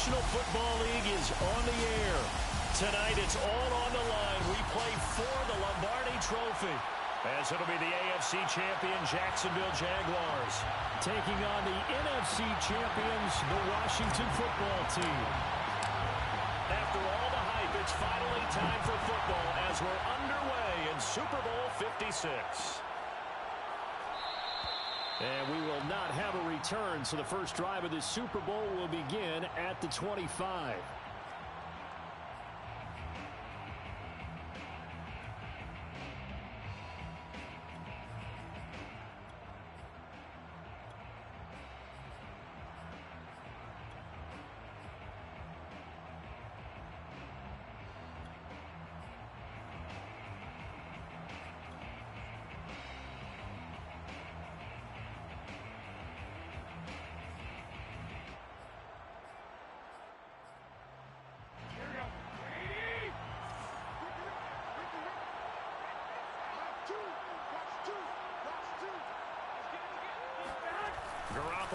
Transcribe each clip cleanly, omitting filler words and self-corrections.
National Football League is on the air. Tonight, it's all on the line. We play for the Lombardi Trophy, as it'll be the AFC champion Jacksonville Jaguars taking on the NFC champions, the Washington Football Team. After all the hype, it's finally time for football as we're underway in Super Bowl 56. And we will not have a return, so the first drive of this Super Bowl will begin at the 25.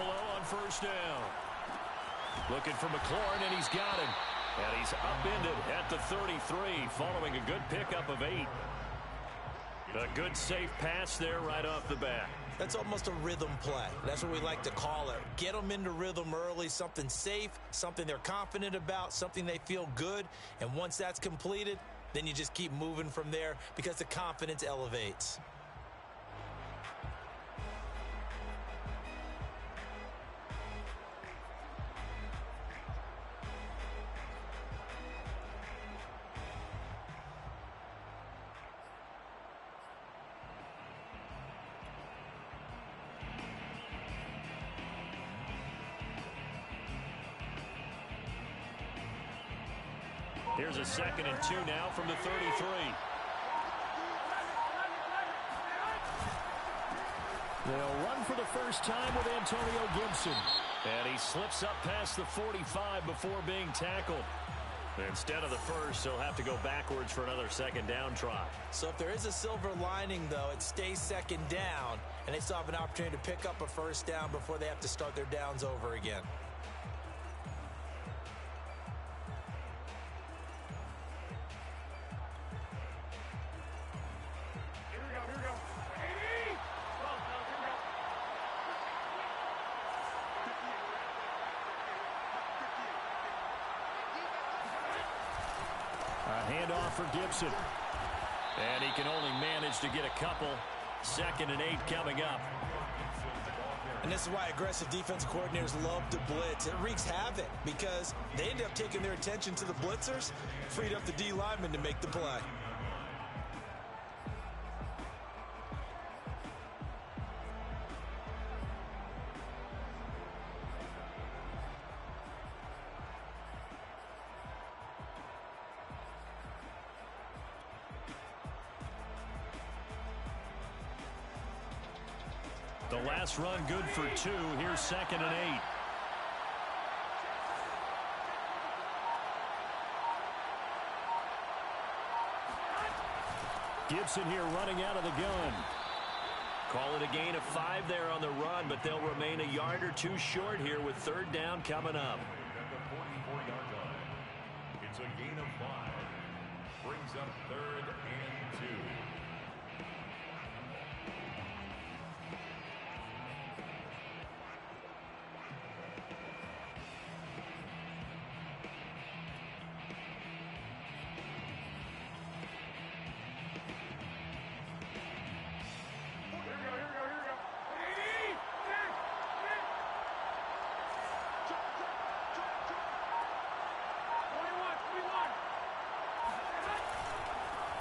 On first down. Looking for McLaurin, and he's got him. And he's upended at the 33, following a good pickup of 8. A good safe pass there right off the bat. That's almost a rhythm play. That's what we like to call it. Get them into rhythm early, something safe, something they're confident about, something they feel good. And once that's completed, then you just keep moving from there because the confidence elevates. Here's a 2nd and 2 now from the 33. They'll run for the first time with Antonio Gibson. And he slips up past the 45 before being tackled. Instead of the first, he'll have to go backwards for another 2nd down try. So if there is a silver lining, though, it stays 2nd down, and they still have an opportunity to pick up a first down before they have to start their downs over again. Handoff for Gibson. And he can only manage to get a couple. 2nd and 8 coming up. And this is why aggressive defense coordinators love to blitz. It wreaks havoc because they end up taking their attention to the blitzers, freed up the D lineman to make the play. The last run good for 2. Here's 2nd and 8. Gibson here running out of the gun. Call it a gain of 5 there on the run, but they'll remain a yard or 2 short here with 3rd down coming up. At the 44-yard line, it's a gain of 5. Brings up 3rd and 2.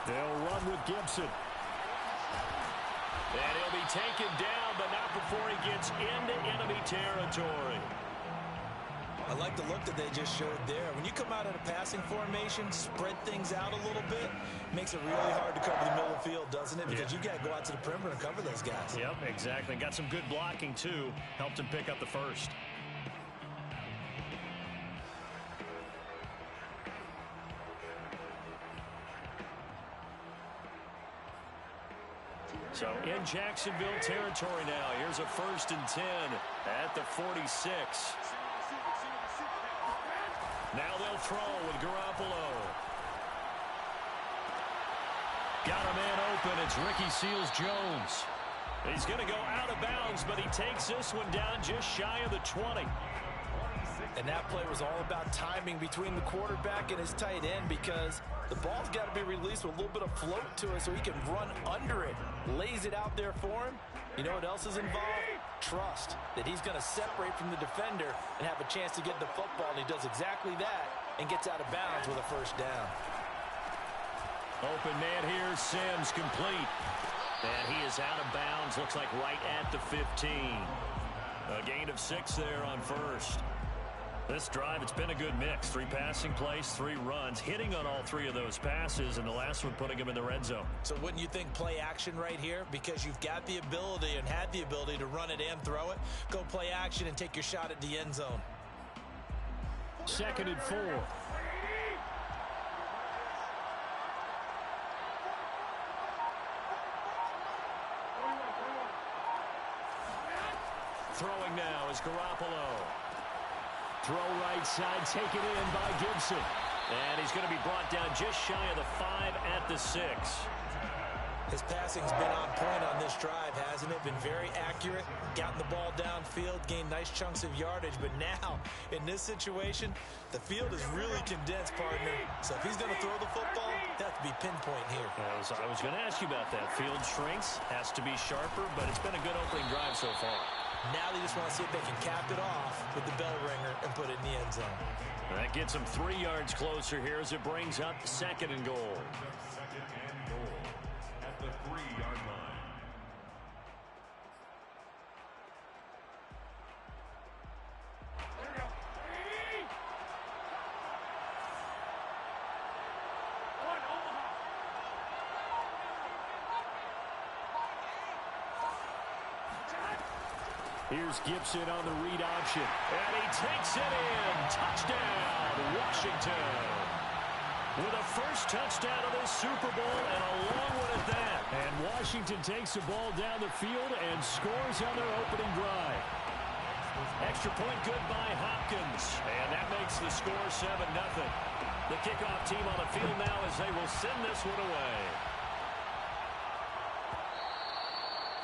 They'll run with Gibson. And he'll be taken down, but not before he gets into enemy territory. I like the look that they just showed there. When you come out in a passing formation, spread things out a little bit, makes it really hard to cover the middle of the field, doesn't it? Because you got to go out to the perimeter and cover those guys. Yep, exactly. Got some good blocking, too. Helped him pick up the first. So in Jacksonville territory now. Here's a 1st and 10 at the 46. Now they'll throw with Garoppolo. Got a man open. It's Ricky Seals-Jones. He's going to go out of bounds, but he takes this one down just shy of the 20. And that play was all about timing between the quarterback and his tight end, because the ball's got to be released with a little bit of float to it so he can run under it. Lays it out there for him. You know what else is involved? Trust that he's going to separate from the defender and have a chance to get the football, and he does exactly that and gets out of bounds with a first down. Open man here, Sims, complete. And he is out of bounds, looks like right at the 15. A gain of 6 there on first. This drive, it's been a good mix. 3 passing plays, 3 runs, hitting on all 3 of those passes, and the last one putting him in the red zone. So wouldn't you think play action right here? Because you've got the ability and had the ability to run it and throw it. Go play action and take your shot at the end zone. 2nd and 4. Throwing now is Garoppolo. Throw right side, taken in by Gibson. And he's going to be brought down just shy of the 5 at the 6. His passing's been on point on this drive, hasn't it? Been very accurate, gotten the ball downfield, gained nice chunks of yardage. But now, in this situation, the field is really condensed, partner. So if he's going to throw the football, it has to be pinpoint here. I was going to ask you about that. Field shrinks, has to be sharper, but it's been a good opening drive so far. Now they just want to see if they can cap it off with the bell ringer and put it in the end zone. That gets them 3 yards closer here as it brings up 2nd and goal. 2nd and goal at the 3-yard line. Here's Gibson on the read option. And he takes it in. Touchdown, Washington. With a first touchdown of this Super Bowl, and a long one at that. And Washington takes the ball down the field and scores on their opening drive. Extra point good by Hopkins. And that makes the score 7-0. The kickoff team on the field now as they will send this one away.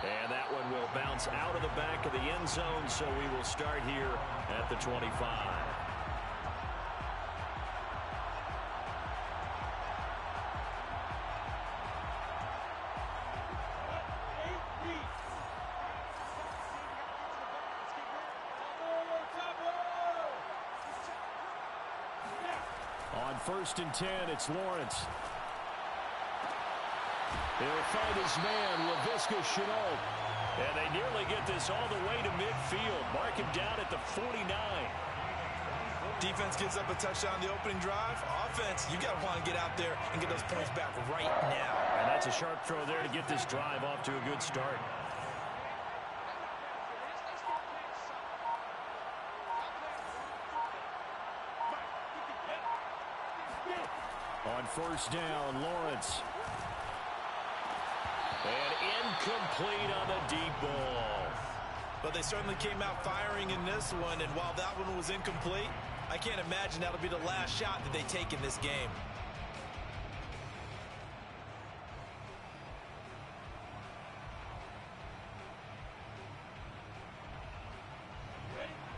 And that one will bounce out of the back of the end zone, so we will start here at the 25. On 1st and 10, it's Lawrence. He'll find his man, Laviska Shenault. And they nearly get this all the way to midfield. Mark him down at the 49. Defense gives up a touchdown the opening drive. Offense, you got to want to get out there and get those points back right now. And that's a sharp throw there to get this drive off to a good start. On 1st down, Lawrence. And incomplete on the deep ball. But they certainly came out firing in this one, and while that one was incomplete, I can't imagine that'll be the last shot that they take in this game.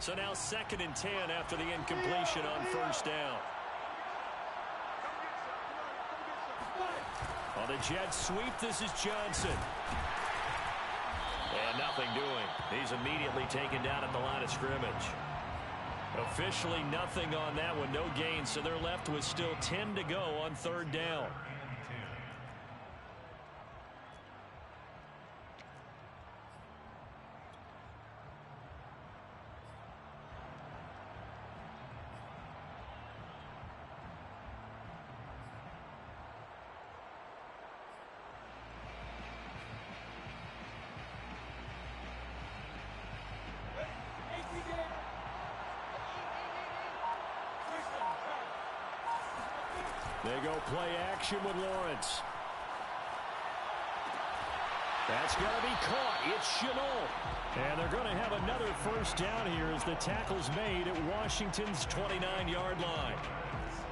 So now 2nd and 10 after the incompletion on 1st down. On the jet sweep, this is Johnson. And nothing doing. He's immediately taken down at the line of scrimmage. Officially nothing on that one, no gain, so they're left with still 10 to go on 3rd down. They go play action with Lawrence. That's going to be caught. It's Chenault. And they're going to have another first down here as the tackle's made at Washington's 29-yard line.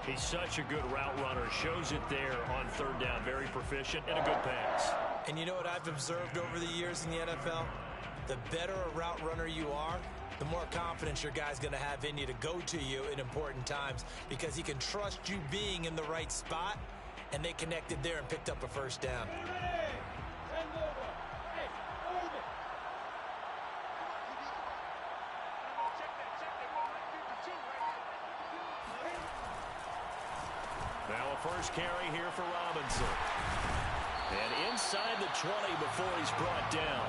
He's such a good route runner. Shows it there on third down. Very proficient and a good pass. And you know what I've observed over the years in the NFL? The better a route runner you are, the more confidence your guy's going to have in you to go to you in important times because he can trust you being in the right spot, and they connected there and picked up a first down. Now a first carry here for Robinson. And inside the 20 before he's brought down.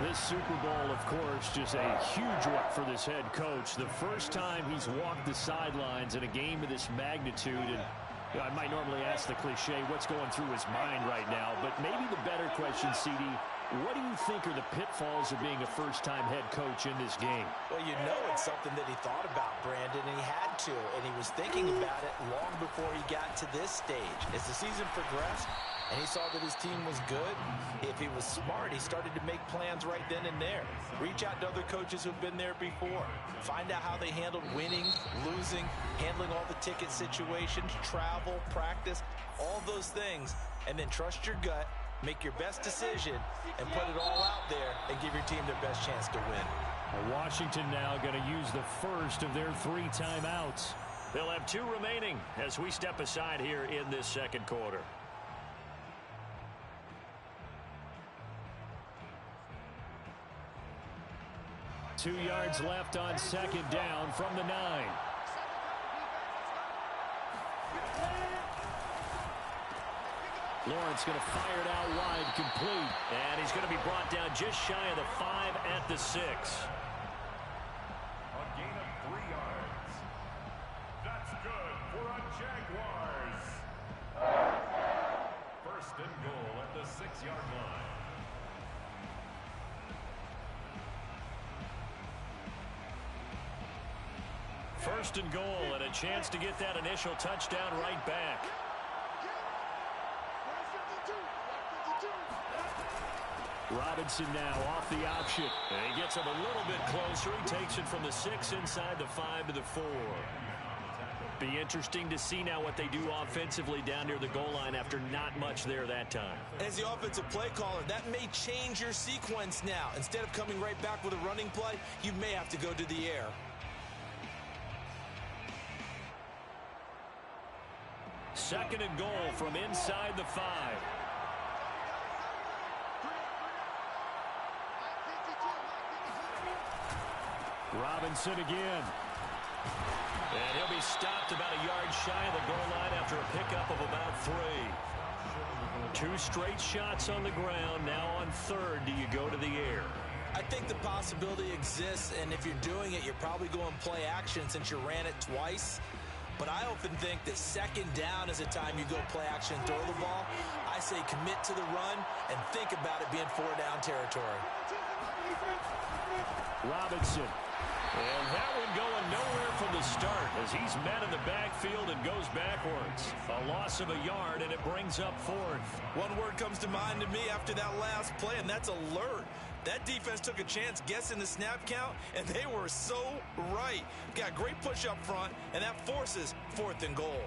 This Super Bowl, of course, just a huge one for this head coach. The first time he's walked the sidelines in a game of this magnitude. And I might normally ask the cliche, what's going through his mind right now? But maybe the better question, CD, what do you think are the pitfalls of being a first-time head coach in this game? Well, you know it's something that he thought about, Brandon, and he had to. And he was thinking about it long before he got to this stage. As the season progressed, and he saw that his team was good, if he was smart, he started to make plans right then and there. Reach out to other coaches who've been there before. Find out how they handled winning, losing, handling all the ticket situations, travel, practice, all those things, and then trust your gut, make your best decision, and put it all out there and give your team their best chance to win. Washington now going to use the first of their 3 timeouts. They'll have 2 remaining as we step aside here in this second quarter. Two yards left on second down from the 9. Lawrence going to fire it out wide, complete. And he's going to be brought down just shy of the 5 at the 6. A gain of 3 yards. That's good for a Jaguars. First and goal at the 6-yard line. First and goal, and a chance to get that initial touchdown right back. Robinson now off the option. And he gets him a little bit closer. He takes it from the 6 inside the 5 to the 4. Be interesting to see now what they do offensively down near the goal line after not much there that time. As the offensive play caller, that may change your sequence now. Instead of coming right back with a running play, you may have to go to the air. Second and goal from inside the 5. Robinson again. And he'll be stopped about a yard shy of the goal line after a pickup of about 3. 2 straight shots on the ground. Now on third, do you go to the air? I think the possibility exists, and if you're doing it, you're probably going play action since you ran it twice. But I often think that second down is a time you go play action and throw the ball. I say commit to the run and think about it being 4-down territory. Robinson. And that one going nowhere from the start as he's met in the backfield and goes backwards. A loss of a yard, and it brings up 4th. One word comes to mind to me after that last play, and that's alert. That defense took a chance guessing the snap count, and they were so right. Got great push up front, and that forces 4th and goal.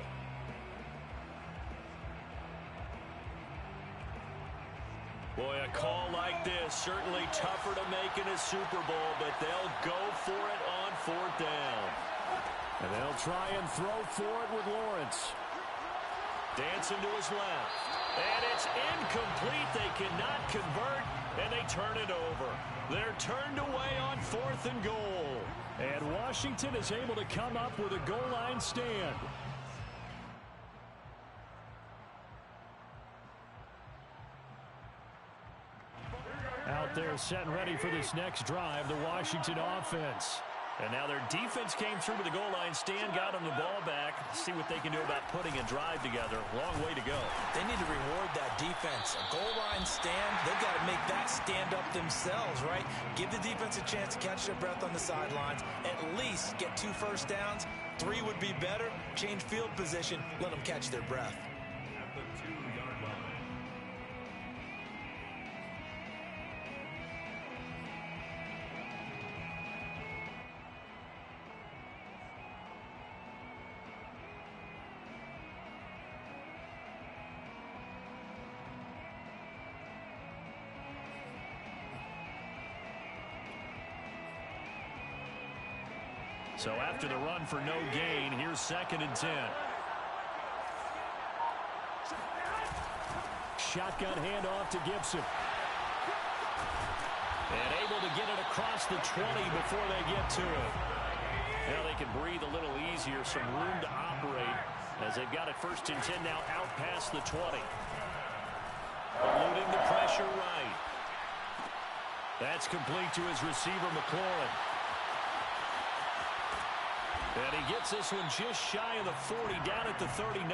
Boy, a call like this, certainly tougher to make in a Super Bowl, but they'll go for it on 4th down. And they'll try and throw for it with Lawrence. Dancing to his left. And it's incomplete. They cannot convert, and they turn it over. They're turned away on 4th and goal. And Washington is able to come up with a goal line stand. Out there set and ready for this next drive, the Washington offense. And now their defense came through with the goal line stand, got them the ball back. See what they can do about putting a drive together. Long way to go. They need to reward that defense. A goal line stand, they've got to make that stand up themselves, right? Give the defense a chance to catch their breath on the sidelines. At least get 2 first downs. 3 would be better. Change field position. Let them catch their breath. At the 2-yard line. So after the run for no gain, here's 2nd and 10. Shotgun handoff to Gibson. And able to get it across the 20 before they get to it. Now they can breathe a little easier, some room to operate as they've got it 1st and 10 now out past the 20. Eluding the pressure right. That's complete to his receiver, McLaurin. And he gets this one just shy of the 40, down at the 39.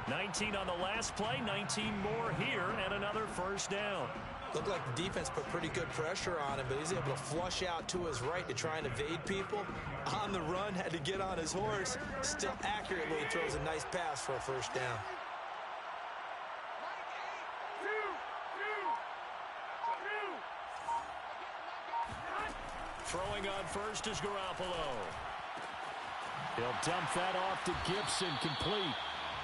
19 on the last play, 19 more here, and another 1st down. Looked like the defense put pretty good pressure on him, but he's able to flush out to his right to try and evade people. On the run, had to get on his horse. Still accurately throws a nice pass for a 1st down. Throwing on first is Garoppolo. He'll dump that off to Gibson, complete.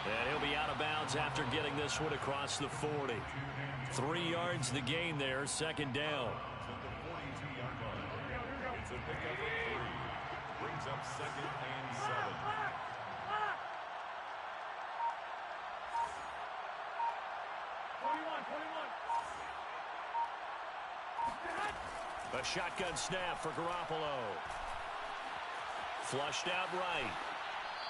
And he'll be out of bounds after getting this one across the 40. 3 yards the gain there, 2nd down. It's a pickup of 3. Brings up 2nd and 7. A shotgun snap for Garoppolo. Flushed out right.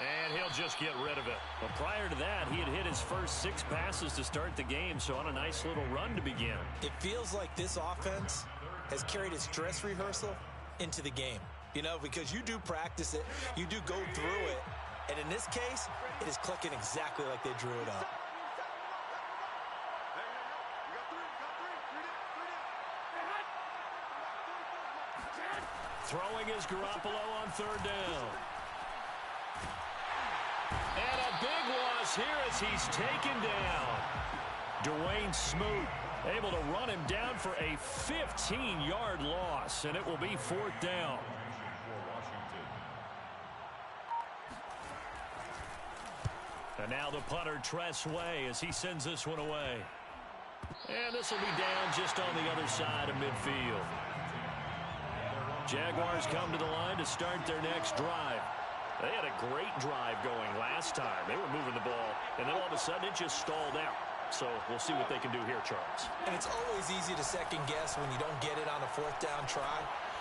And he'll just get rid of it. But prior to that, he had hit his first 6 passes to start the game, so on a nice little run to begin. It feels like this offense has carried its dress rehearsal into the game. You know, because you do practice it, you do go through it, and in this case, it is clicking exactly like they drew it up. Throwing is Garoppolo on 3rd down. And a big loss here as he's taken down. Dwayne Smoot able to run him down for a 15-yard loss, and it will be 4th down. And now the punter, Tress Way, as he sends this one away. And this will be down just on the other side of midfield. Jaguars come to the line to start their next drive. They had a great drive going last time. They were moving the ball, and then all of a sudden it just stalled out. So we'll see what they can do here, Charles. And it's always easy to second guess when you don't get it on a 4th down try.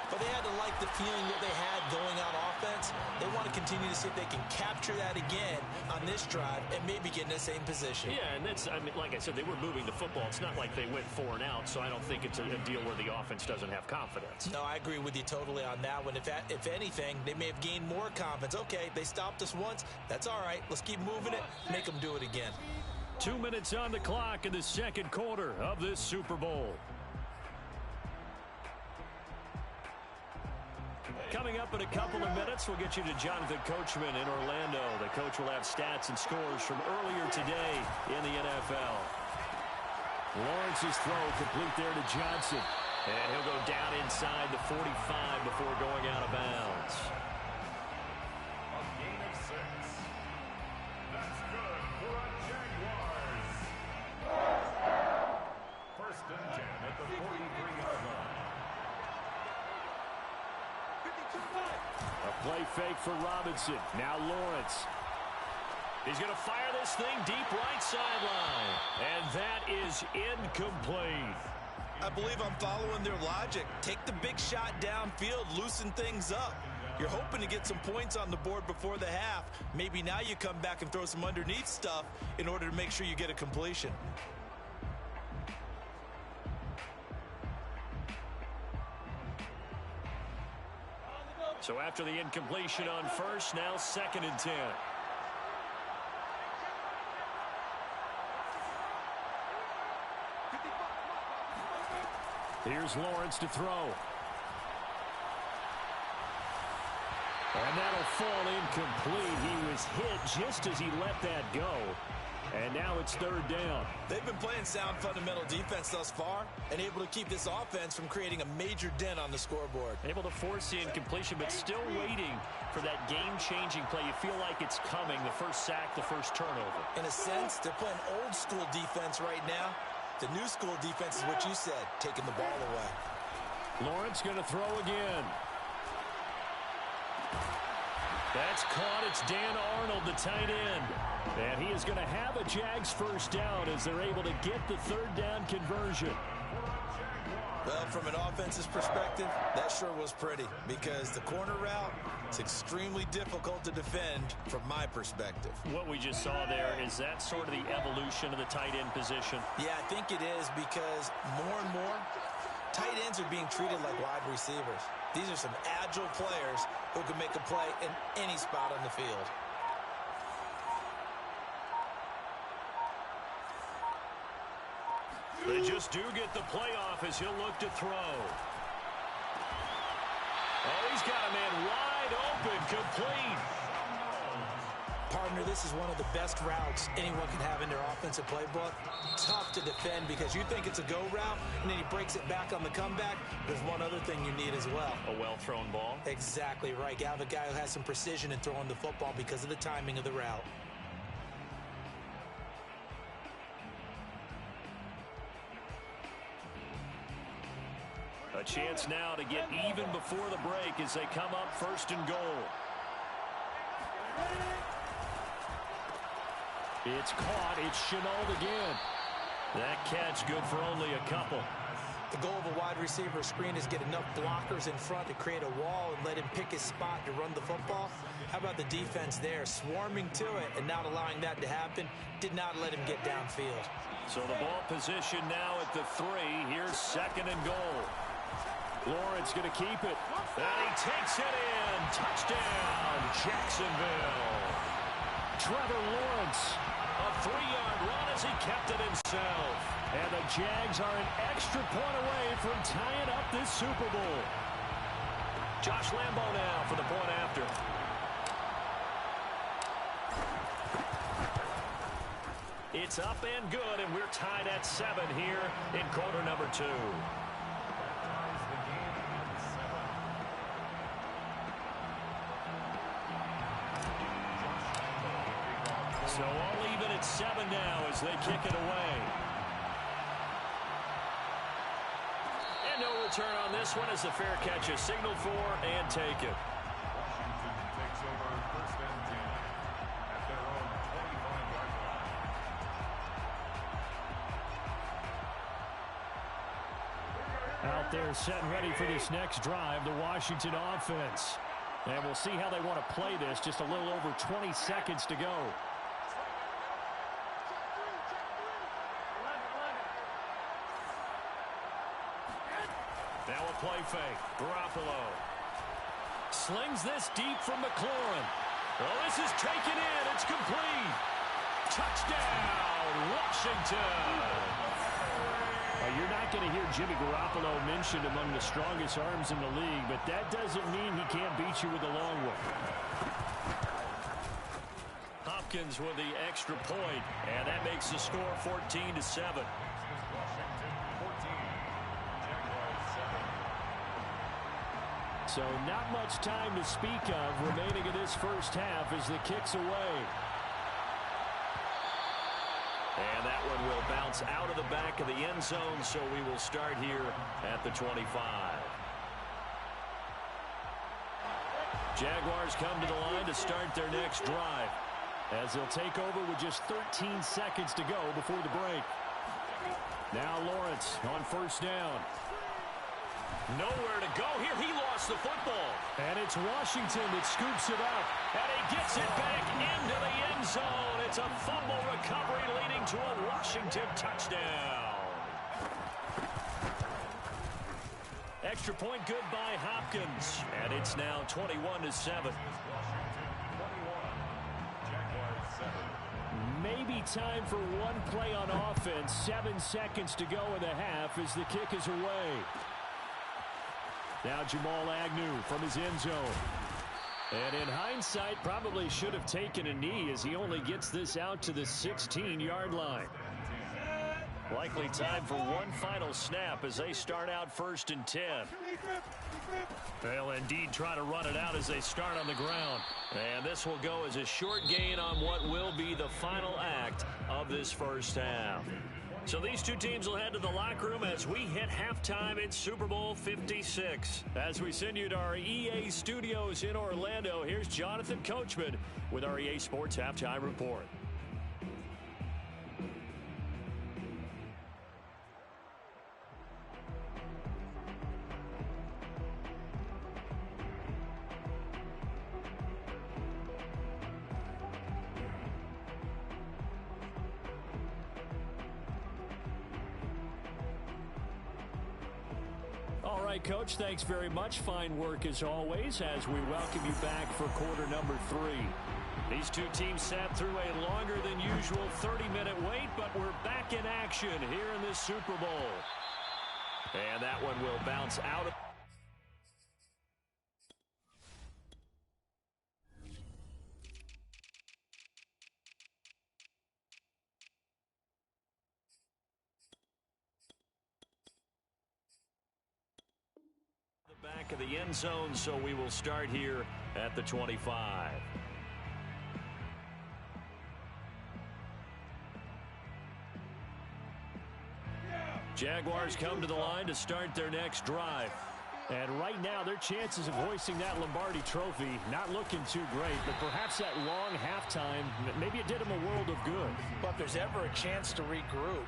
But they had to like the feeling that they had going on offense. They want to continue to see if they can capture that again on this drive and maybe get in the same position. Yeah, and that's, I mean, like I said, they were moving the football. It's not like they went 4 and out, so I don't think it's a deal where the offense doesn't have confidence. No, I agree with you totally on that one. If anything, they may have gained more confidence. Okay, they stopped us once. That's all right. Let's keep moving it. Make them do it again. 2 minutes on the clock in the 2nd quarter of this Super Bowl. Coming up in a couple of minutes, we'll get you to Jonathan Coachman in Orlando. The coach will have stats and scores from earlier today in the NFL. Lawrence's throw complete there to Johnson. And he'll go down inside the 45 before going out of bounds. A gain of 6. That's good for a Jaguars. 1st and 10 at the 43-yard line. A play fake for Robinson. Now Lawrence. He's going to fire this thing deep right sideline. And that is incomplete. I believe I'm following their logic. Take the big shot downfield, loosen things up. You're hoping to get some points on the board before the half. Maybe now you come back and throw some underneath stuff in order to make sure you get a completion. So after the incompletion on first, now 2nd and 10. Here's Lawrence to throw. And that'll fall incomplete. He was hit just as he let that go. And now it's 3rd down. They've been playing sound fundamental defense thus far and able to keep this offense from creating a major dent on the scoreboard. Able to force the incompletion, but still waiting for that game-changing play. You feel like it's coming, the first sack, the first turnover. In a sense, they're playing old school defense right now. The new school defense is what you said, taking the ball away. Lawrence going to throw again. That's caught. It's Dan Arnold, the tight end. And he is going to have a Jags first down as they're able to get the third down conversion. Well, from an offense's perspective, that sure was pretty because the corner route is extremely difficult to defend from my perspective. What we just saw there, is that sort of the evolution of the tight end position? Yeah, I think it is because more and more, tight ends are being treated like wide receivers. These are some agile players who can make a play in any spot on the field. They just do get the playoff as he'll look to throw. Oh, he's got a man wide open, complete. Partner, this is one of the best routes anyone can have in their offensive playbook. Tough to defend because you think it's a go route, and then he breaks it back on the comeback. There's one other thing you need as well. A well-thrown ball? Exactly right. You have a guy who has some precision in throwing the football because of the timing of the route. A chance now to get even before the break as they come up first and goal. It's caught. It's Chenault again. That catch good for only a couple. The goal of a wide receiver screen is get enough blockers in front to create a wall and let him pick his spot to run the football. How about the defense there, swarming to it and not allowing that to happen? Did not let him get downfield. So the ball position now at the 3. Here's second and goal. Lawrence going to keep it. And he takes it in. Touchdown, Jacksonville. Trevor Lawrence, a 3-yard run as he kept it himself. And the Jags are an extra point away from tying up this Super Bowl. Josh Lambeau now for the point after. It's up and good, and we're tied at 7 here in quarter number 2. So all even at 7 now as they kick it away. And no return on this one as the fair catch is signaled for and taken. Washington takes over first and 10 at their own 25-yard line. Out there set and ready for this next drive, the Washington offense. And we'll see how they want to play this. Just a little over 20 seconds to go. Now a play fake. Garoppolo slings this deep from McLaurin. Oh, this is taken in. It's complete. Touchdown, Washington. You're not going to hear Jimmy Garoppolo mentioned among the strongest arms in the league, but that doesn't mean he can't beat you with a long one. Hopkins with the extra point, and that makes the score 14-7. So not much time to speak of remaining in this first half as the kick's away. And that one will bounce out of the back of the end zone, so we will start here at the 25. Jaguars come to the line to start their next drive as they'll take over with just 13 seconds to go before the break. Now Lawrence on first down. Nowhere to go here. He lost the football. And it's Washington that scoops it up. And he gets it back into the end zone. It's a fumble recovery leading to a Washington touchdown. Extra point good by Hopkins. And it's now 21-7. Maybe time for one play on offense. 7 seconds to go in the half as the kick is away. Now Jamal Agnew from his end zone. And in hindsight, probably should have taken a knee as he only gets this out to the 16-yard line. Likely time for one final snap as they start out first and 10. They'll indeed try to run it out as they start on the ground. And this will go as a short gain on what will be the final act of this first half. So these two teams will head to the locker room as we hit halftime in Super Bowl 56. As we send you to our EA studios in Orlando, here's Jonathan Coachman with our EA Sports Halftime Report. All right, Coach, thanks very much. Fine work as always as we welcome you back for quarter number 3. These two teams sat through a longer than usual 30-minute wait, but we're back in action here in this Super Bowl. And that one will bounce out of back of the end zone, so we will start here at the 25. Jaguars come to the line to start their next drive. And right now, their chances of hoisting that Lombardi trophy not looking too great, but perhaps that long halftime, maybe it did them a world of good. But if there's ever a chance to regroup,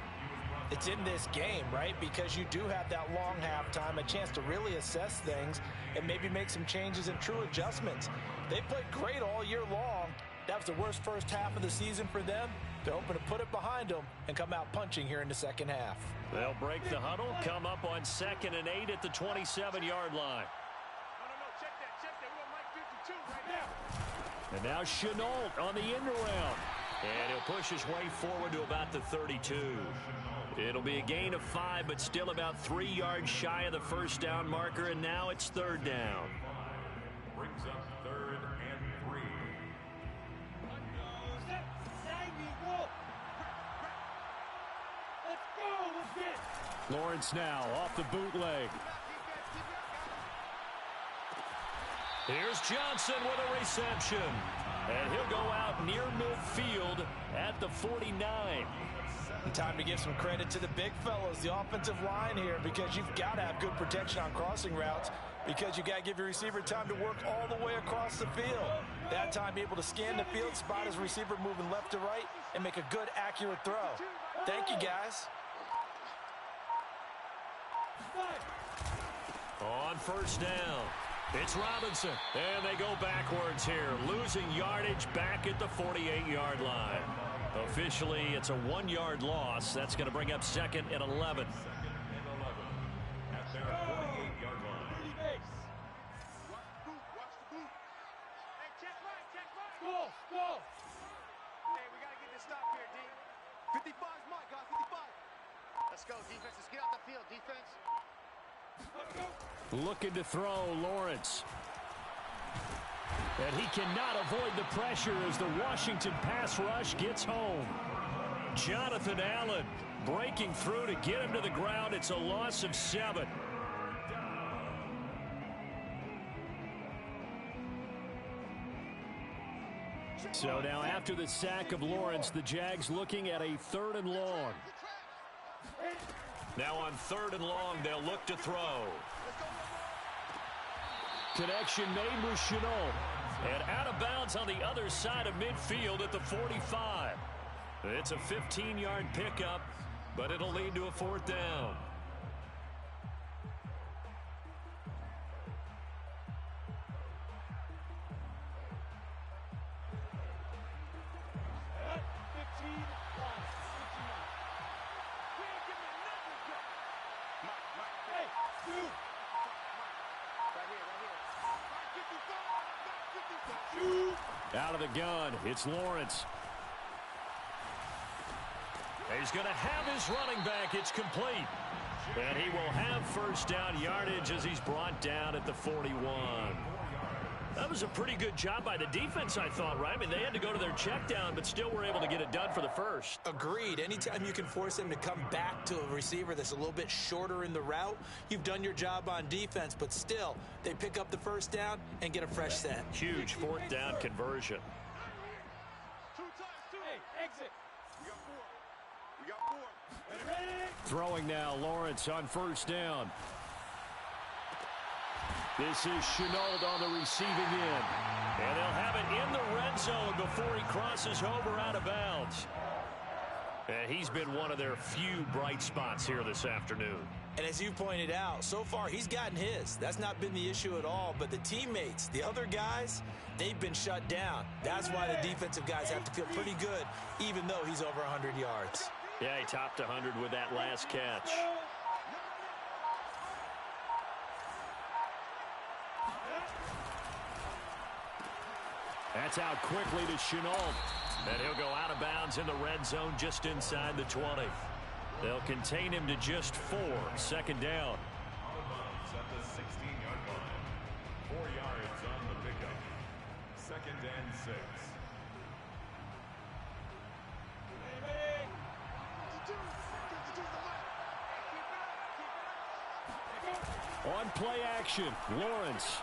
it's in this game, right? Because you do have that long halftime, a chance to really assess things and maybe make some changes and true adjustments. They played great all year long. That was the worst first half of the season for them. They're hoping to put it behind them and come out punching here in the second half. They'll break the huddle, come up on 2nd and 8 at the 27-yard line. Check that. We on Mike 52 right now. And now Chenault on the end around. And he'll push his way forward to about the 32. It'll be a gain of 5, but still about 3 yards shy of the first down marker, and now it's 3rd down. Brings up 3rd and 3. Lawrence now off the bootleg. Here's Johnson with a reception. And he'll go out near midfield at the 49. Time to give some credit to the big fellows, the offensive line here, because you've got to have good protection on crossing routes, because you've got to give your receiver time to work all the way across the field. That time, be able to scan the field, spot his receiver moving left to right, and make a good, accurate throw. Thank you, guys. On 1st down, it's Robinson. And they go backwards here, losing yardage back at the 48-yard line. Officially, it's a 1-yard loss. That's going to bring up 2nd and 11. At their 48-yard line. Go. Hey, we got to get this stop here, D. 55's my guy, 55. Let's go, defense. Let's get out the field, defense. Looking to throw, Lawrence. And he cannot avoid the pressure as the Washington pass rush gets home. Jonathan Allen breaking through to get him to the ground. It's a loss of 7. So now after the sack of Lawrence, the Jags looking at a 3rd and long. Now on 3rd and long, they'll look to throw. Connection made with Chenault. And out of bounds on the other side of midfield at the 45. It's a 15-yard pickup, but it'll lead to a 4th down. Out of the gun, it's Lawrence. He's going to have his running back. It's complete. And he will have 1st down yardage as he's brought down at the 41. That was a pretty good job by the defense, I thought, right? I mean, they had to go to their check down, but still were able to get it done for the 1st. Agreed. Anytime you can force them to come back to a receiver that's a little bit shorter in the route, you've done your job on defense, but still, they pick up the 1st down and get a fresh set. Huge 4th down conversion. Hey, exit. We got 4. Ready? Throwing now, Lawrence on first down. This is Chenault on the receiving end. And they'll have it in the red zone before he crosses over out of bounds. And he's been one of their few bright spots here this afternoon. And as you pointed out, so far he's gotten his. That's not been the issue at all. But the teammates, the other guys, they've been shut down. That's why the defensive guys have to feel pretty good, even though he's over 100 yards. Yeah, he topped 100 with that last catch. That's out quickly to Chenault. And he'll go out of bounds in the red zone just inside the 20. They'll contain him to just 4. Second down. Out of bounds at the 16-yard line. 4 yards on the pickup. 2nd and 6. On play action, Lawrence.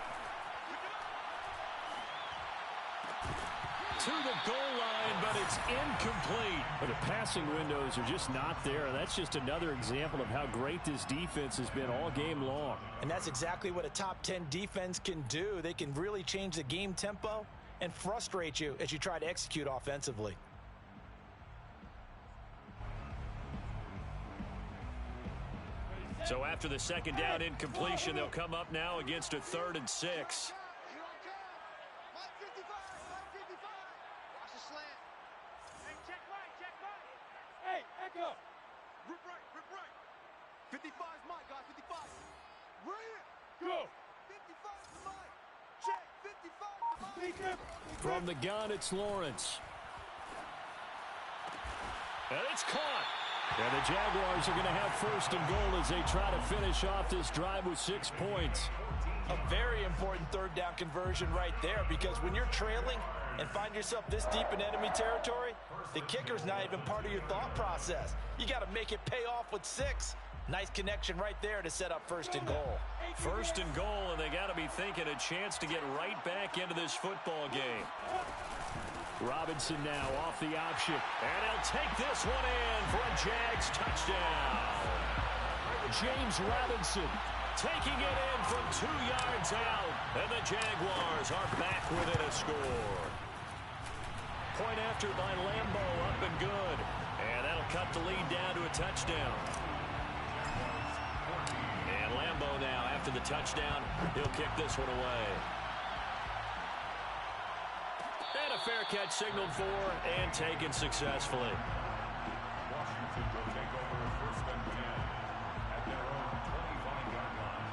To the goal line, but it's incomplete. But the passing windows are just not there. That's just another example of how great this defense has been all game long. And that's exactly what a top 10 defense can do. They can really change the game tempo and frustrate you as you try to execute offensively. So after the second down incompletion, they'll come up now against a 3rd and 6. Rip right. 55 is Mike, guys. 55. Right here. Go. 55 is Mike. Check. 55 is Mike. From the gun, it's Lawrence. And it's caught. And the Jaguars are going to have 1st and goal as they try to finish off this drive with 6 points. A very important 3rd down conversion right there, because when you're trailing and find yourself this deep in enemy territory, the kicker's not even part of your thought process. You got to make it pay off with 6. Nice connection right there to set up 1st and goal. 1st and goal, and they got to be thinking a chance to get right back into this football game. Robinson now off the option, and he'll take this one in for a Jags touchdown. James Robinson taking it in from 2 yards out, and the Jaguars are back within a score. Point after by Lambo, up and good, and that'll cut the lead down to a touchdown. And Lambo now, after the touchdown, he'll kick this one away. And a fair catch signaled for and taken successfully. Washington will take over 1st and 10 at their own 25-yard line.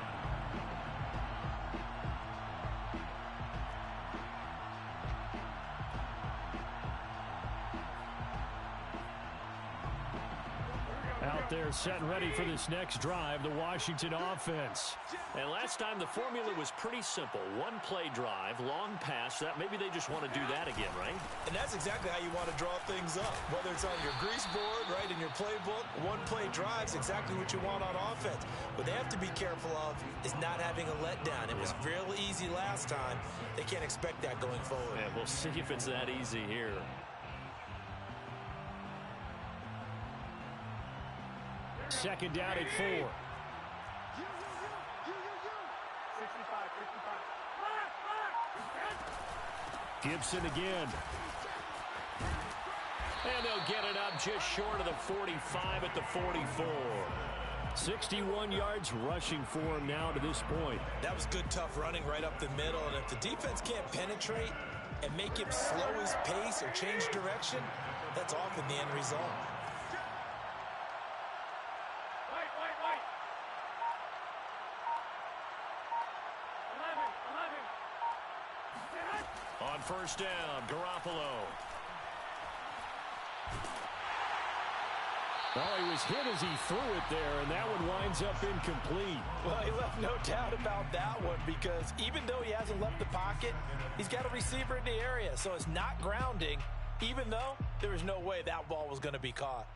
Out there set and ready for this next drive, the Washington offense. And last time the formula was pretty simple. 1 play drive, long pass. That maybe they just want to do that again, right? And that's exactly how you want to draw things up. Whether it's on your grease board, right, in your playbook, 1 play drive's exactly what you want on offense. What they have to be careful of is not having a letdown. It was real easy last time. They can't expect that going forward. Yeah, we'll see if it's that easy here. Second down at 4. 65. Gibson again. And they'll get it up just short of the 45 at the 44. 61 yards rushing for him now to this point. That was good, tough running right up the middle. And if the defense can't penetrate and make him slow his pace or change direction, that's often the end result. On first down, Garoppolo. Well, he was hit as he threw it there, and that one winds up incomplete. Well, he left no doubt about that one, because even though he hasn't left the pocket, he's got a receiver in the area, so it's not grounding, even though there was no way that ball was going to be caught.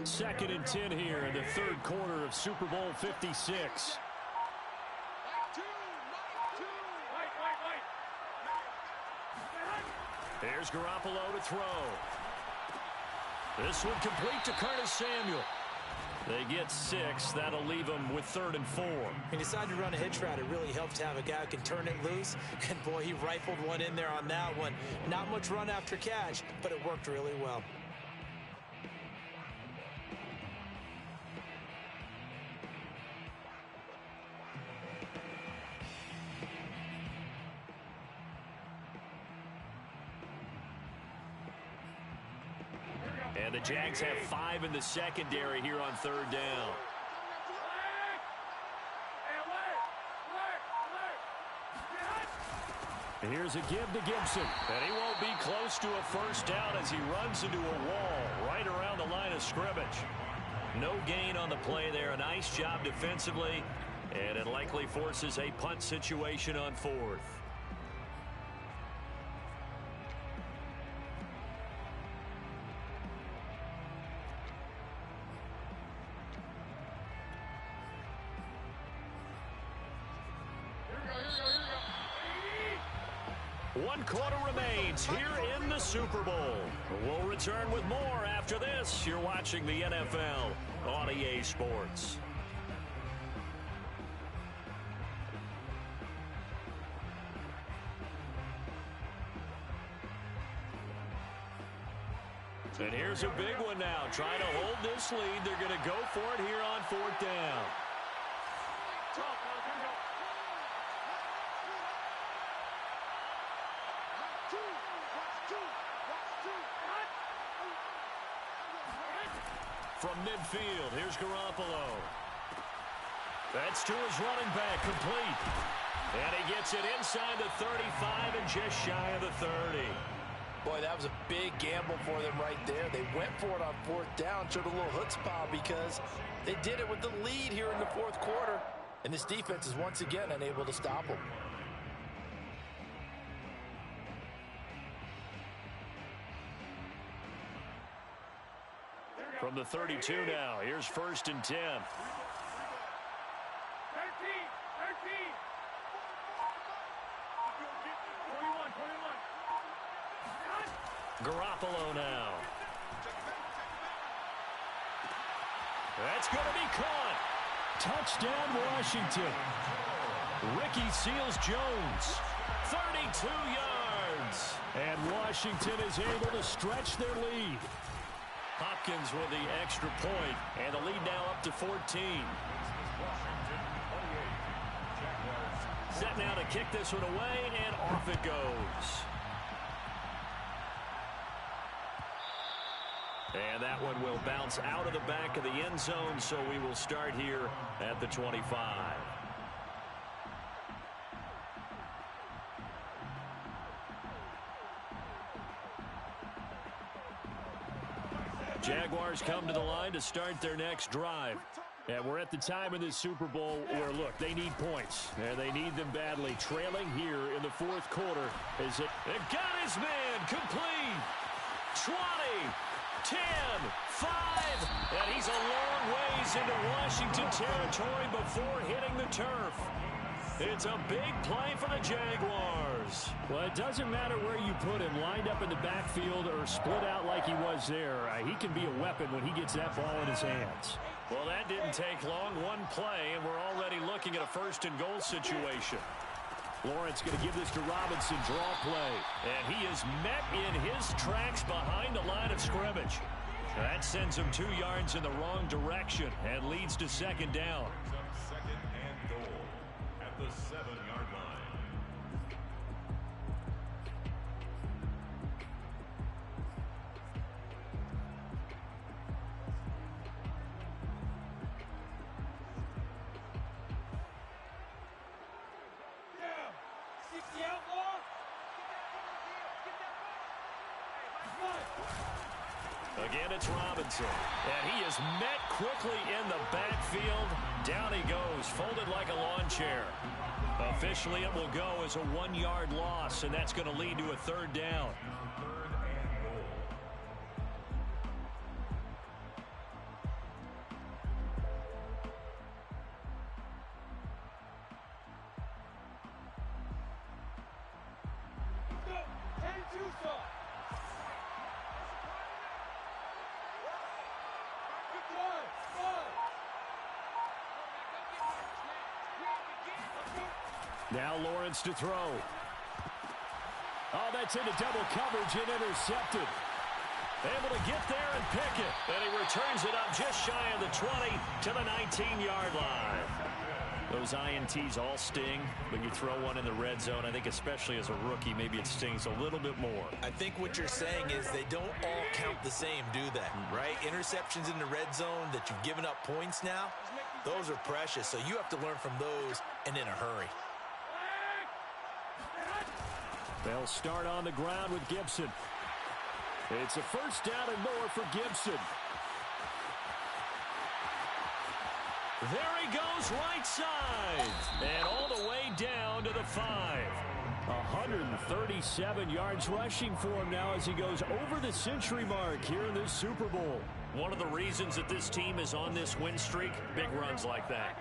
Second and 10 here in the third quarter of Super Bowl 56. Here's Garoppolo to throw. This one complete to Curtis Samuel. They get 6. That'll leave them with 3rd and 4. He decided to run a hitch route. It really helps to have a guy who can turn it loose. And, boy, he rifled one in there on that one. Not much run after catch, but it worked really well. And the Jags have 5 in the secondary here on 3rd down. And here's a give to Gibson. And he won't be close to a first down as he runs into a wall right around the line of scrimmage. No gain on the play there. A nice job defensively. And it likely forces a punt situation on 4th. One quarter remains here in the Super Bowl. We'll return with more after this. You're watching the NFL on EA Sports. And here's a big one now. Trying to hold this lead. They're going to go for it here on 4th down. From midfield, here's Garoppolo. That's to his running back, complete. And he gets it inside the 35 and just shy of the 30. Boy, that was a big gamble for them right there. They went for it on 4th down, showed a little chutzpah because they did it with the lead here in the 4th quarter. And this defense is once again unable to stop them. From the 32 now, here's 1st and 10. 13. Garoppolo now. That's going to be caught. Touchdown, Washington. Ricky Seals-Jones, 32 yards. And Washington is able to stretch their lead. Hopkins with the extra point, and the lead now up to 14. Set now to kick this one away, and off it goes. And that one will bounce out of the back of the end zone, so we will start here at the 25. Jaguars come to the line to start their next drive. And we're at the time in this Super Bowl where, look, they need points. And they need them badly. Trailing here in the 4th quarter. They've got his man complete. 20, 10, 5. And he's a long ways into Washington territory before hitting the turf. It's a big play for the Jaguars. Well, it doesn't matter where you put him, lined up in the backfield or split out like he was there. He can be a weapon when he gets that ball in his hands. Well, that didn't take long. One play, and we're already looking at a 1st and goal situation. Lawrence going to give this to Robinson, draw play. And he is met in his tracks behind the line of scrimmage. That sends him 2 yards in the wrong direction and leads to 2nd down. 2nd and goal at the 7-yard line. Again, it's Robinson. And he is met quickly in the backfield. Down he goes, folded like a lawn chair. Officially, it will go as a 1-yard loss, and that's going to lead to a 3rd down. 3rd and goal. Now Lawrence to throw. Oh, that's into double coverage and intercepted. Able to get there and pick it. And he returns it up just shy of the 20 to the 19-yard line. Those INTs all sting, but you throw one in the red zone, I think especially as a rookie, maybe it stings a little bit more. I think what you're saying is they don't all count the same, do they? Right? Interceptions in the red zone that you've given up points now, those are precious. So you have to learn from those and in a hurry. They'll start on the ground with Gibson. It's a first down and more for Gibson. There he goes right side. And all the way down to the 5. 137 yards rushing for him now as he goes over the century mark here in this Super Bowl. One of the reasons that this team is on this win streak, big runs like that.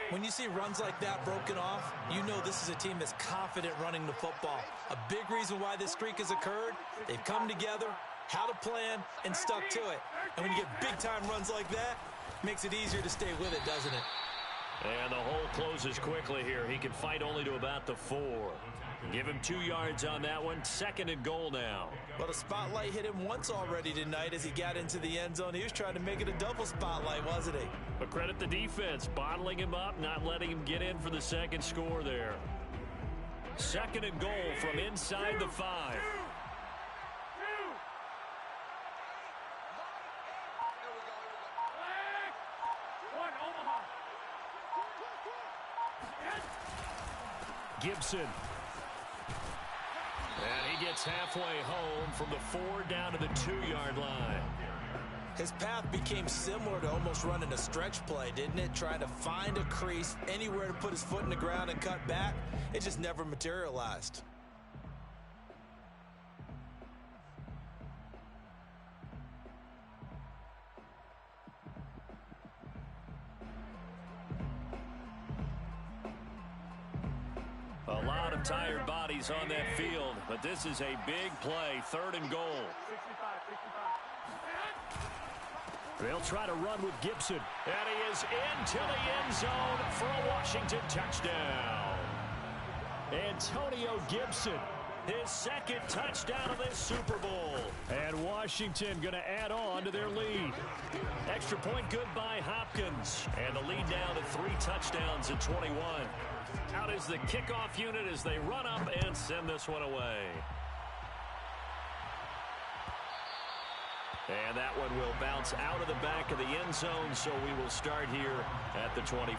When you see runs like that broken off, you know this is a team that's confident running the football. A big reason why this streak has occurred, they've come together, had a plan, and stuck to it. And when you get big-time runs like that, makes it easier to stay with it, doesn't it? And the hole closes quickly here. He can fight only to about the 4. Give him 2 yards on that one. 2nd and goal now. Well, the spotlight hit him once already tonight as he got into the end zone. He was trying to make it a double spotlight, wasn't he? But credit the defense, bottling him up, not letting him get in for the second score there. 2nd and goal from inside the 5. Gibson. And he gets halfway home from the 4 down to the 2-yard line. His path became similar to almost running a stretch play, didn't it? Trying to find a crease, anywhere to put his foot in the ground and cut back. It just never materialized. A lot of tired bodies on that field, but this is a big play, 3rd and goal. They'll try to run with Gibson. And he is into the end zone for a Washington touchdown. Antonio Gibson, his 2nd touchdown of this Super Bowl. And Washington going to add on to their lead. Extra point good by Hopkins. And the lead now to 3 touchdowns at 21. Out is the kickoff unit as they run up and send this one away. And that one will bounce out of the back of the end zone, so we will start here at the 25.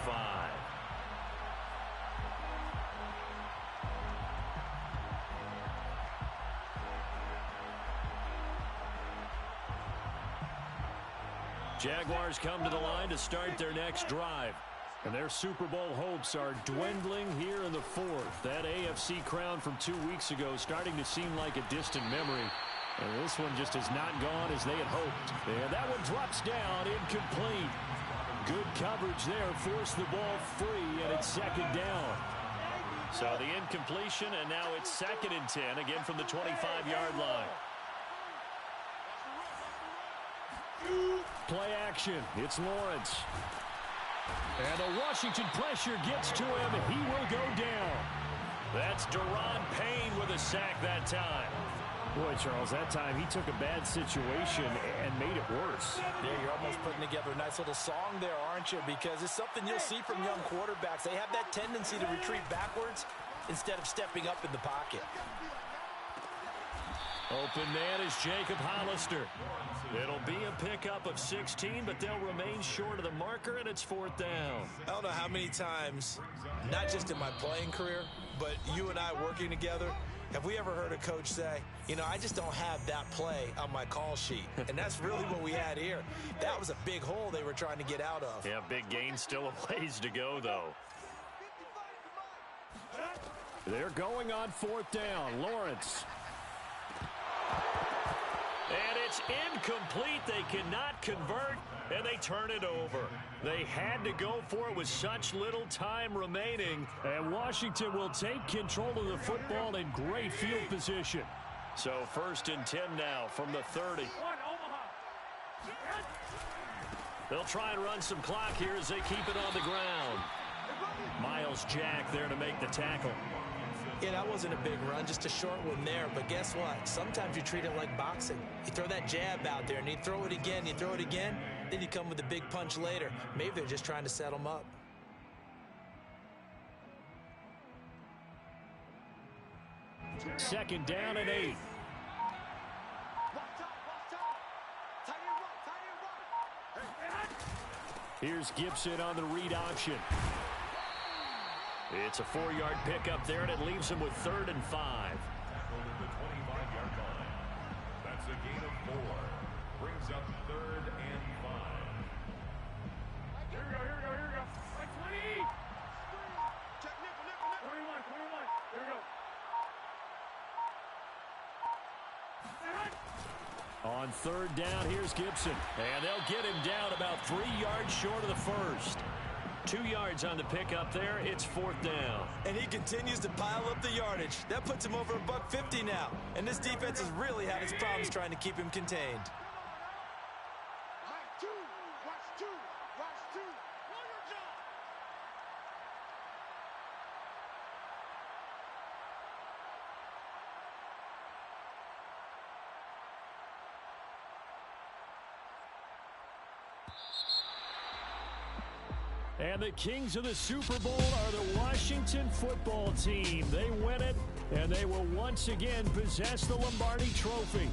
Jaguars come to the line to start their next drive. And their Super Bowl hopes are dwindling here in the 4th. That AFC crown from 2 weeks ago starting to seem like a distant memory. And this one just has not gone as they had hoped. And that one drops down, incomplete. Good coverage there, forced the ball free, and it's 2nd down. So the incompletion, and now it's 2nd and 10, again from the 25-yard line. Play action, it's Lawrence. And the Washington pressure gets to him, and he will go down. That's Daron Payne with a sack that time. Boy, Charles, that time he took a bad situation and made it worse. Yeah, you're almost putting together a nice little song there, aren't you? Because it's something you'll see from young quarterbacks. They have that tendency to retreat backwards instead of stepping up in the pocket. Open man is Jacob Hollister. It'll be a pickup of 16, but they'll remain short of the marker, and it's 4th down. I don't know how many times, not just in my playing career, but you and I working together, have we ever heard a coach say, you know, I just don't have that play on my call sheet. And that's really what we had here. That was a big hole they were trying to get out of. Yeah, big gain, still a ways to go, though. They're going on 4th down. Lawrence. And it's incomplete. They cannot convert, and they turn it over. They had to go for it with such little time remaining, and Washington will take control of the football in great field position. So 1st and 10 now from the 30. They'll try and run some clock here as they keep it on the ground. Miles Jack there to make the tackle. Yeah, that wasn't a big run, just a short one there. But guess what? Sometimes you treat it like boxing. You throw that jab out there, and you throw it again, you throw it again, then you come with a big punch later. Maybe they're just trying to set them up. Second down and 8. Here's Gibson on the read option. It's a 4-yard pickup there, and it leaves him with 3rd and 5. Tackled at the 25-yard line. That's a gain of 4. Brings up 3rd and 5. Here we go. Like 20. Check nickel. 21. Here we go. On 3rd down, here's Gibson. And they'll get him down about 3 yards short of the first. 2 yards on the pickup there. It's 4th down. And he continues to pile up the yardage. That puts him over $150 now. And this defense has really had its problems trying to keep him contained. And the kings of the Super Bowl are the Washington football team. They win it, and they will once again possess the Lombardi Trophy.